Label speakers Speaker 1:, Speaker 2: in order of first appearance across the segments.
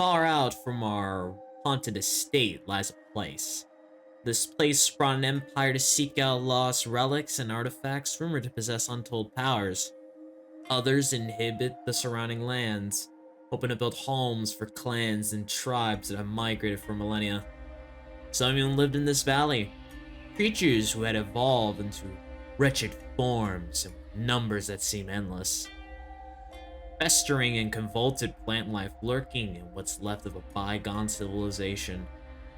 Speaker 1: far out from our haunted estate lies a place. This place brought an empire to seek out lost relics and artifacts rumored to possess untold powers. Others inhabit the surrounding lands, hoping to build homes for clans and tribes that have migrated for millennia. Some even lived in this valley, creatures who had evolved into wretched forms and numbers that seem endless. Festering and convoluted plant life lurking in what's left of a bygone civilization,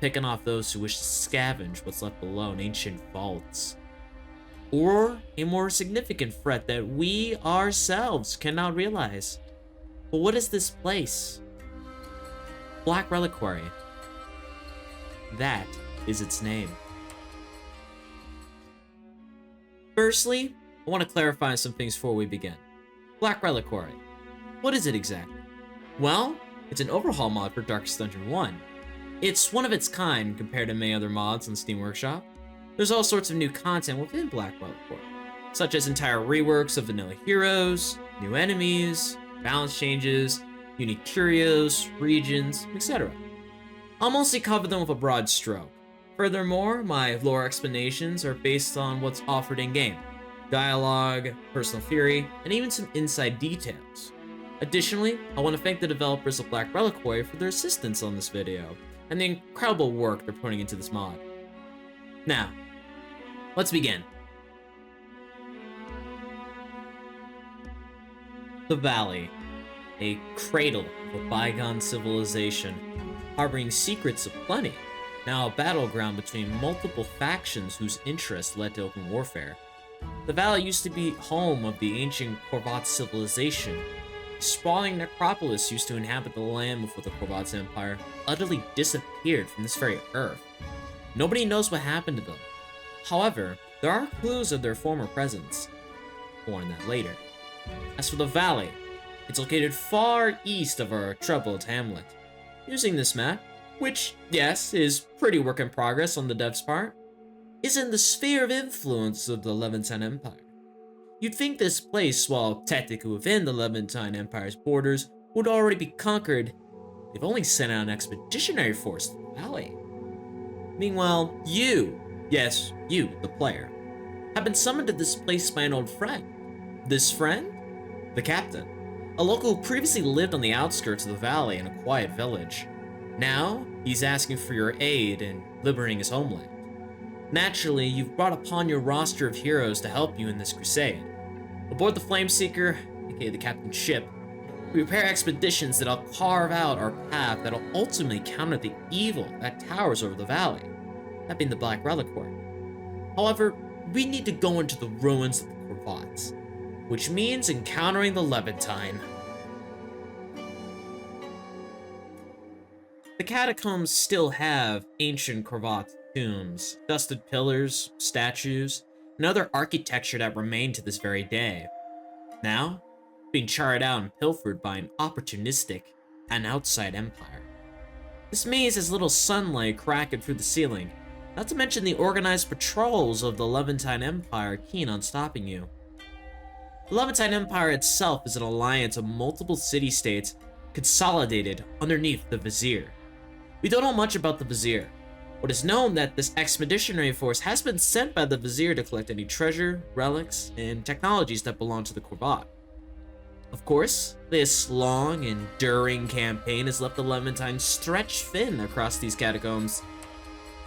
Speaker 1: picking off those who wish to scavenge what's left below in ancient vaults. Or a more significant threat that we ourselves cannot realize. But what is this place? Black Reliquary. That is its name. Firstly, I want to clarify some things before we begin. Black Reliquary. What is it exactly? Well, it's an overhaul mod for Darkest Dungeon 1. It's one of its kind compared to many other mods on Steam Workshop. There's all sorts of new content within Black Reliquary, such as entire reworks of vanilla heroes, new enemies, balance changes, unique curios, regions, etc. I'll mostly cover them with a broad stroke. Furthermore, my lore explanations are based on what's offered in-game, dialogue, personal theory, and even some inside details. Additionally, I want to thank the developers of Black Reliquary for their assistance on this video, and the incredible work they're putting into this mod. Now, let's begin. The Valley, a cradle of a bygone civilization, harboring secrets aplenty, now a battleground between multiple factions whose interests led to open warfare. The Valley used to be home of the ancient Corvat civilization. A sprawling necropolis used to inhabit the land before the Corvat Empire utterly disappeared from this very earth. Nobody knows what happened to them. However, there are clues of their former presence. More on that later. As for the Valley, it's located far east of our troubled hamlet. Using this map, which, yes, is pretty work in progress on the dev's part, is in the sphere of influence of the Levantine Empire. You'd think this place, while technically within the Levantine Empire's borders, would already be conquered. They've only sent out an expeditionary force to the valley. Meanwhile, you, yes, you, the player, have been summoned to this place by an old friend. This friend? The captain. A local who previously lived on the outskirts of the valley in a quiet village. Now, he's asking for your aid in liberating his homeland. Naturally, you've brought upon your roster of heroes to help you in this crusade. Aboard the Flameseeker, aka the captain's ship, we prepare expeditions that'll carve out our path that'll ultimately counter the evil that towers over the valley, that being the Black Reliquary. However, we need to go into the ruins of the Corvats, which means encountering the Levantine. The Catacombs still have ancient Corvat tombs, dusted pillars, statues, and other architecture that remain to this very day. Now, being charred out and pilfered by an opportunistic and outside empire. This maze has little sunlight cracking through the ceiling, not to mention the organized patrols of the Levantine Empire keen on stopping you. The Levantine Empire itself is an alliance of multiple city-states consolidated underneath the Vizier. We don't know much about the Vizier. It is known that this expeditionary force has been sent by the Vizier to collect any treasure, relics, and technologies that belong to the Corvat. Of course, this long, enduring campaign has left the Levantine stretched thin across these catacombs.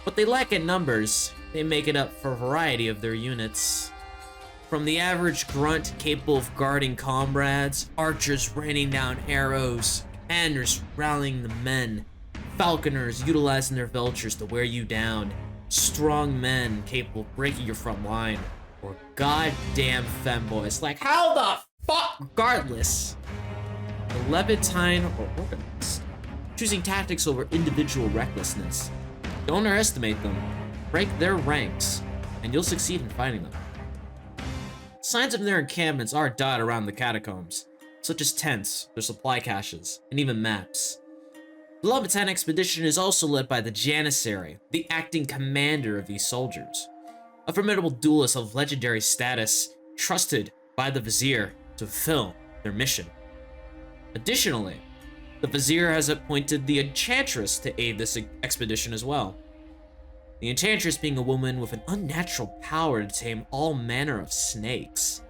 Speaker 1: But they lack in numbers. They make it up for a variety of their units. From the average grunt capable of guarding comrades, archers raining down arrows, commanders rallying the men, falconers utilizing their vultures to wear you down, strong men capable of breaking your front line, or goddamn femboys like, how the fuck? Regardless, the Levantine are organized, choosing tactics over individual recklessness. Don't underestimate them, break their ranks, and you'll succeed in fighting them. Signs of their encampments are dotted around the catacombs, such as tents, their supply caches, and even maps. The Levantine expedition is also led by the Janissary, the acting commander of these soldiers, a formidable duelist of legendary status, trusted by the Vizier to fulfill their mission. Additionally, The Vizier has appointed the Enchantress to aid this expedition as well. The Enchantress being a woman with an unnatural power to tame all manner of snakes,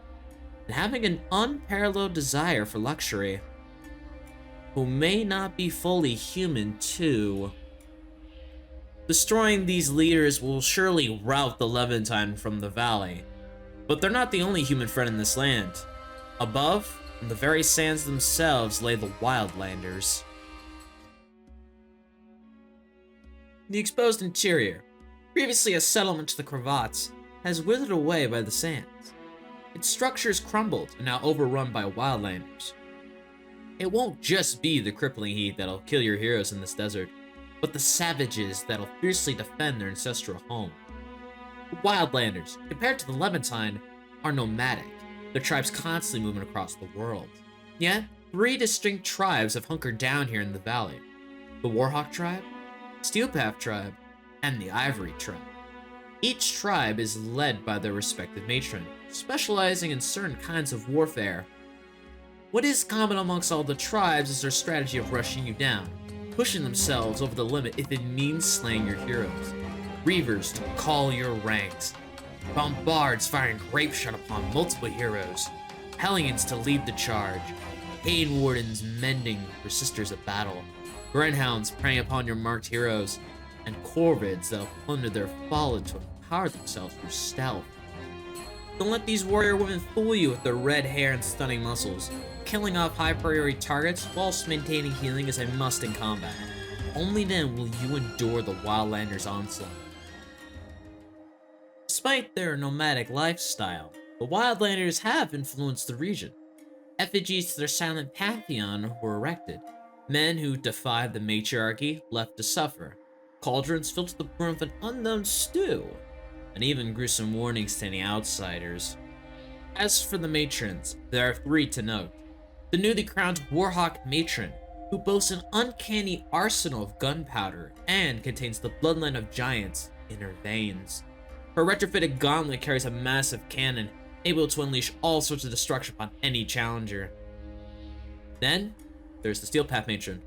Speaker 1: and having an unparalleled desire for luxury, who may not be fully human too. Destroying these leaders will surely rout the Levantine from the valley, but they're not the only human friend in this land. Above, on the very sands themselves, lay the Wildlanders. The exposed interior, previously a settlement to the Cravats, has withered away by the sands. Its structures crumbled and now overrun by Wildlanders. It won't just be the crippling heat that'll kill your heroes in this desert, but the savages that'll fiercely defend their ancestral home. The Wildlanders, compared to the Levantine, are nomadic, their tribes constantly moving across the world. Yet, 3 distinct tribes have hunkered down here in the valley: the Warhawk tribe, Steelpath tribe, and the Ivory tribe. Each tribe is led by their respective matron, specializing in certain kinds of warfare. What is common amongst all the tribes is their strategy of rushing you down, pushing themselves over the limit if it means slaying your heroes. Reavers to call your ranks, Bombards firing grape shot upon multiple heroes, Hellions to lead the charge, Pain Wardens mending your sisters of battle, Greenhounds preying upon your marked heroes, and Corvids that'll plunder their fallen to empower themselves through stealth. Don't let these warrior women fool you with their red hair and stunning muscles. Killing off high priority targets whilst maintaining healing is a must in combat. Only then will you endure the Wildlanders' onslaught. Despite their nomadic lifestyle, the Wildlanders have influenced the region. Effigies to their silent pantheon were erected. Men who defied the matriarchy left to suffer. Cauldrons filled to the brim of an unknown stew, and even gruesome warnings to any outsiders. As for the matrons, there are 3 to note. The newly crowned Warhawk matron, who boasts an uncanny arsenal of gunpowder and contains the bloodline of giants in her veins. Her retrofitted gauntlet carries a massive cannon, able to unleash all sorts of destruction upon any challenger. Then, there's the Steelpath matron,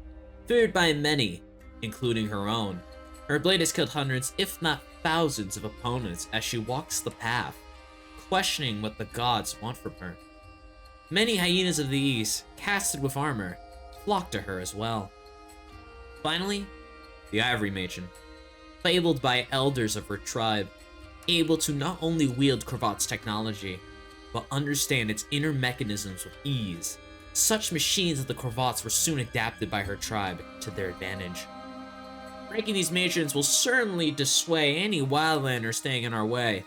Speaker 1: feared by many, including her own. Her blade has killed hundreds, if not thousands, of opponents as she walks the path, questioning what the gods want from her. Many hyenas of the east, casted with armor, flock to her as well. Finally, the Ivory matron, fabled by elders of her tribe, able to not only wield Cravat's technology, but understand its inner mechanisms with ease. Such machines of the Cravats were soon adapted by her tribe to their advantage. Breaking these matrons will certainly dissuade any Wildlander staying in our way,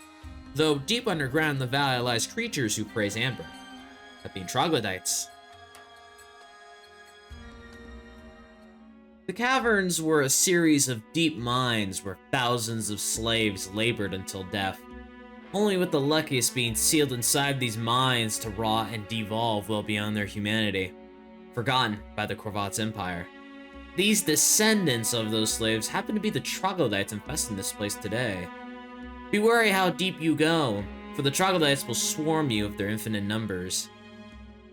Speaker 1: though deep underground in the valley lies creatures who praise amber, that being troglodytes. The Caverns were a series of deep mines where thousands of slaves labored until death, only with the luckiest being sealed inside these mines to rot and devolve well beyond their humanity, forgotten by the Cravat's Empire. These descendants of those slaves happen to be the troglodytes infesting this place today. Be wary how deep you go, for the troglodytes will swarm you with their infinite numbers.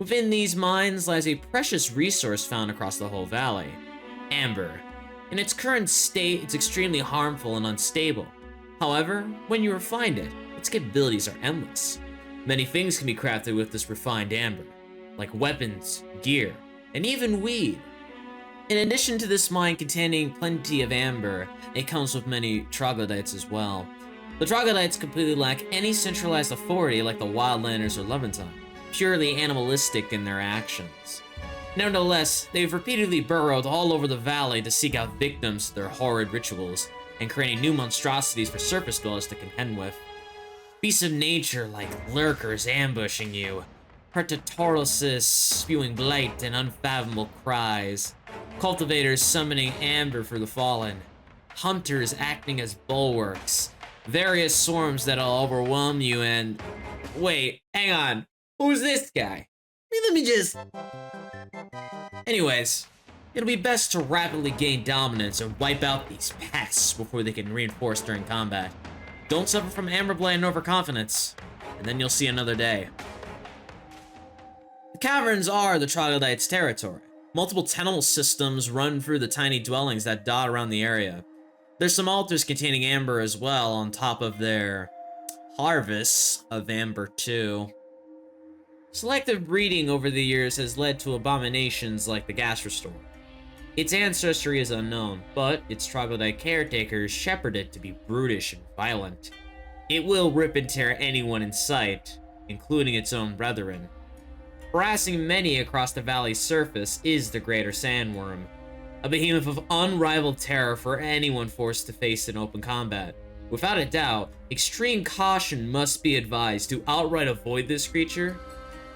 Speaker 1: Within these mines lies a precious resource found across the whole valley: amber. In its current state, it's extremely harmful and unstable. However, when you refine it, its capabilities are endless. Many things can be crafted with this refined amber, like weapons, gear, and even weed. In addition to this mine containing plenty of amber, it comes with many troglodytes as well. The troglodytes completely lack any centralized authority like the Wildlanders or Levantine, purely animalistic in their actions. Nevertheless, they've repeatedly burrowed all over the valley to seek out victims to their horrid rituals, and creating new monstrosities for surface dwellers to contend with. Beasts of nature like lurkers ambushing you, Predatorosis spewing blight and unfathomable cries, cultivators summoning amber for the fallen, hunters acting as bulwarks, various swarms that'll overwhelm you, and... Wait, hang on, who's this guy? Let me just... Anyways, it'll be best to rapidly gain dominance and wipe out these pests before they can reinforce during combat. Don't suffer from amber blight and overconfidence, and then you'll see another day. The Caverns are the troglodytes' territory, Multiple tunnel systems run through the tiny dwellings that dot around the area. There's some altars containing amber as well on top of their harvests of amber too. Selective breeding over the years has led to abominations like the gas restore. Its ancestry is unknown, but its troglodyte caretakers shepherd it to be brutish and violent. It will rip and tear anyone in sight, including its own brethren. Harassing many across the valley's surface is the Greater Sandworm, a behemoth of unrivaled terror for anyone forced to face in open combat. Without a doubt, extreme caution must be advised to outright avoid this creature,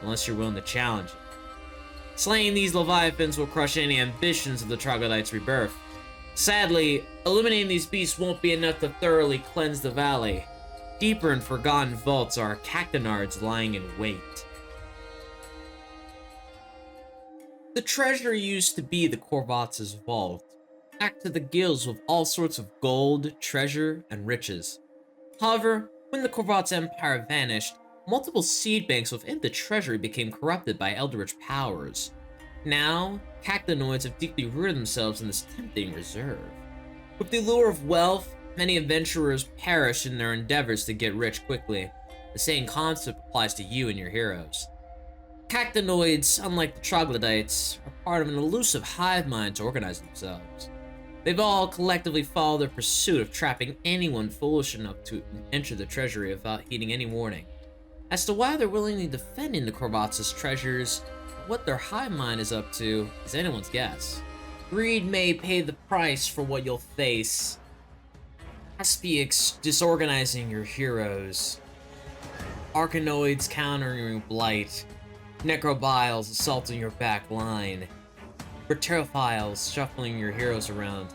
Speaker 1: unless you're willing to challenge it. Slaying these leviathans will crush any ambitions of the troglodyte's rebirth. Sadly, eliminating these beasts won't be enough to thoroughly cleanse the valley. Deeper in forgotten vaults are cactonards lying in wait. The Treasury used to be the Corvots' vault, packed to the gills with all sorts of gold, treasure, and riches. However, when the Corvots' empire vanished, multiple seed banks within the Treasury became corrupted by eldritch powers. Now, cactonoids have deeply rooted themselves in this tempting reserve. With the lure of wealth, many adventurers perish in their endeavors to get rich quickly. The same concept applies to you and your heroes. Cactonoids, unlike the troglodytes, are part of an elusive hive mind to organize themselves. They've all collectively followed their pursuit of trapping anyone foolish enough to enter the Treasury without heeding any warning. As to why they're willingly defending the Corvots' treasures, what their hive mind is up to is anyone's guess. Greed may pay the price for what you'll face. Aspics disorganizing your heroes. Arcanoids countering your blight. Necrobiles assaulting your back line. Berterophiles shuffling your heroes around.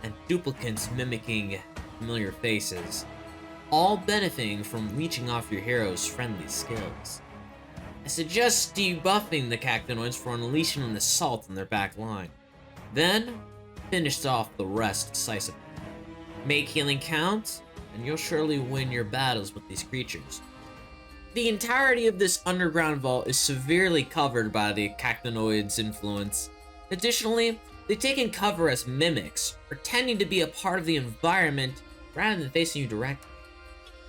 Speaker 1: And duplicates mimicking familiar faces. All benefiting from leeching off your hero's friendly skills. I suggest debuffing the cactonoids for unleashing an assault on their back line. Then, finish off the rest decisively. Make healing count, and you'll surely win your battles with these creatures. The entirety of this underground vault is severely covered by the cactonoids' influence. Additionally, they've taken cover as mimics, pretending to be a part of the environment rather than facing you directly.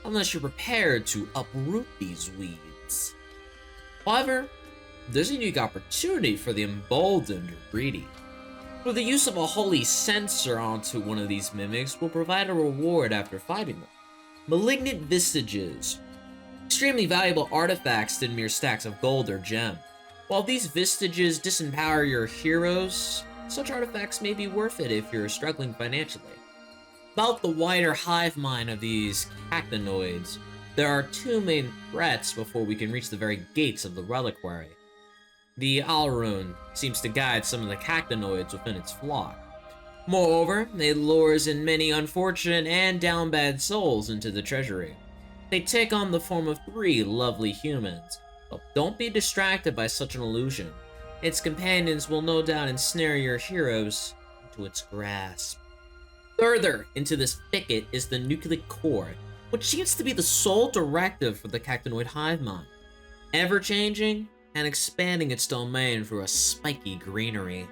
Speaker 1: Unless you're prepared to uproot these weeds. However, there's a unique opportunity for the emboldened or greedy. For the use of a holy censer onto one of these mimics will provide a reward after fighting them. Malignant Vestiges. Extremely valuable artifacts than mere stacks of gold or gem. While these vestiges disempower your heroes, such artifacts may be worth it if you're struggling financially. About the wider hive mind of these cactonoids, there are two main threats before we can reach the very gates of the Reliquary. The Alrune seems to guide some of the cactonoids within its flock. Moreover, it lures in many unfortunate and down bad souls into the Treasury. They take on the form of 3 lovely humans, but don't be distracted by such an illusion. Its companions will no doubt ensnare your heroes into its grasp. Further into this thicket is the nucleic core, which seems to be the sole directive for the cactonoid hive mind, ever-changing and expanding its domain through a spiky greenery.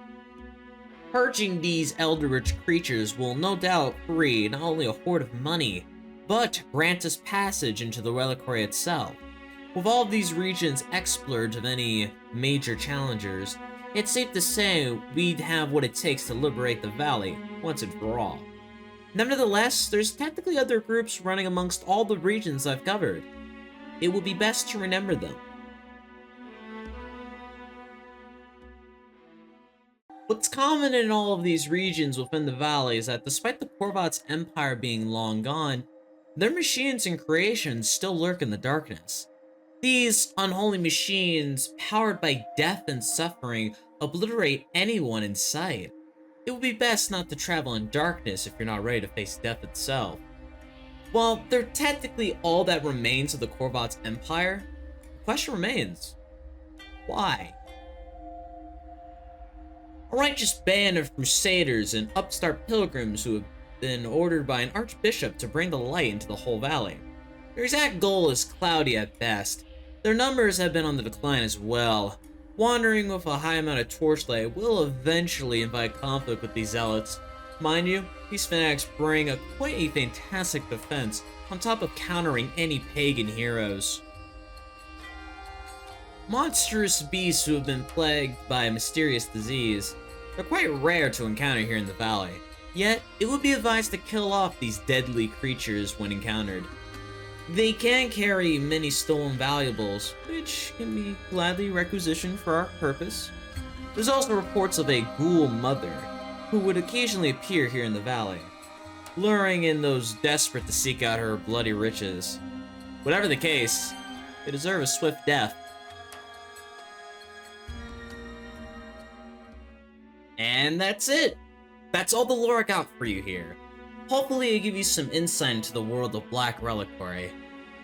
Speaker 1: Purging these eldritch creatures will no doubt free not only a hoard of money, but grant us passage into the Reliquary itself. With all of these regions explored of any major challengers, it's safe to say we'd have what it takes to liberate the valley once and for all. Nevertheless, there's technically other groups running amongst all the regions I've covered. It would be best to remember them. What's common in all of these regions within the valley is that despite the Corvots' empire being long gone, their machines and creations still lurk in the darkness. These unholy machines, powered by death and suffering, obliterate anyone in sight. It would be best not to travel in darkness if you're not ready to face death itself. While they're technically all that remains of the Corvots' empire, the question remains, why? A righteous band of crusaders and upstart pilgrims who have been ordered by an archbishop to bring the light into the whole valley. Their exact goal is cloudy at best. Their numbers have been on the decline as well. Wandering with a high amount of torchlight will eventually invite conflict with these zealots. Mind you, these fanatics bring quite a fantastic defense, on top of countering any pagan heroes. Monstrous beasts who have been plagued by a mysterious disease. They're quite rare to encounter here in the valley, yet it would be advised to kill off these deadly creatures when encountered. They can carry many stolen valuables, which can be gladly requisitioned for our purpose. There's also reports of a ghoul mother, who would occasionally appear here in the valley, luring in those desperate to seek out her bloody riches. Whatever the case, they deserve a swift death. And that's it! That's all the lore I got for you here. Hopefully it give you some insight into the world of Black Reliquary.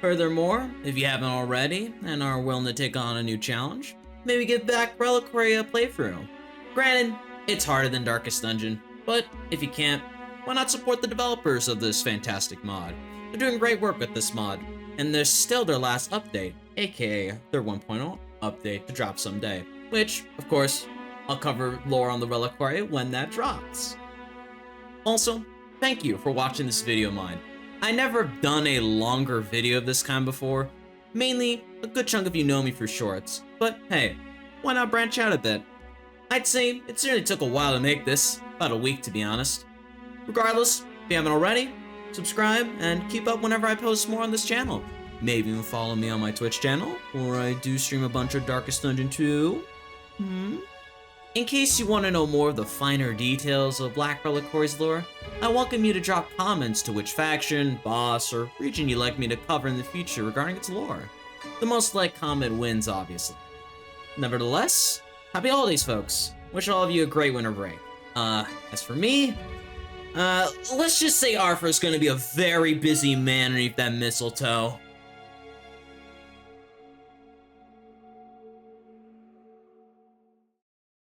Speaker 1: Furthermore, if you haven't already and are willing to take on a new challenge, maybe give Black Reliquary a playthrough. Granted, it's harder than Darkest Dungeon, but if you can't, why not support the developers of this fantastic mod? They're doing great work with this mod, and there's still their last update, aka their 1.0 update to drop someday, which, of course, I'll cover lore on the Reliquary when that drops. Also, thank you for watching this video of mine. I never done a longer video of this kind before. Mainly, a good chunk of you know me for shorts, but hey, why not branch out a bit? I'd say it certainly took a while to make this, about a week to be honest. Regardless, if you haven't already, subscribe and keep up whenever I post more on this channel. Maybe even follow me on my Twitch channel, where I do stream a bunch of Darkest Dungeon 2. In case you want to know more of the finer details of Black Reliquary's lore, I welcome you to drop comments to which faction, boss, or region you'd like me to cover in the future regarding its lore. The most liked comment wins, obviously. Nevertheless, happy holidays, folks. Wish all of you a great winter break. As for me, let's just say Arthur's gonna be a very busy man underneath that mistletoe.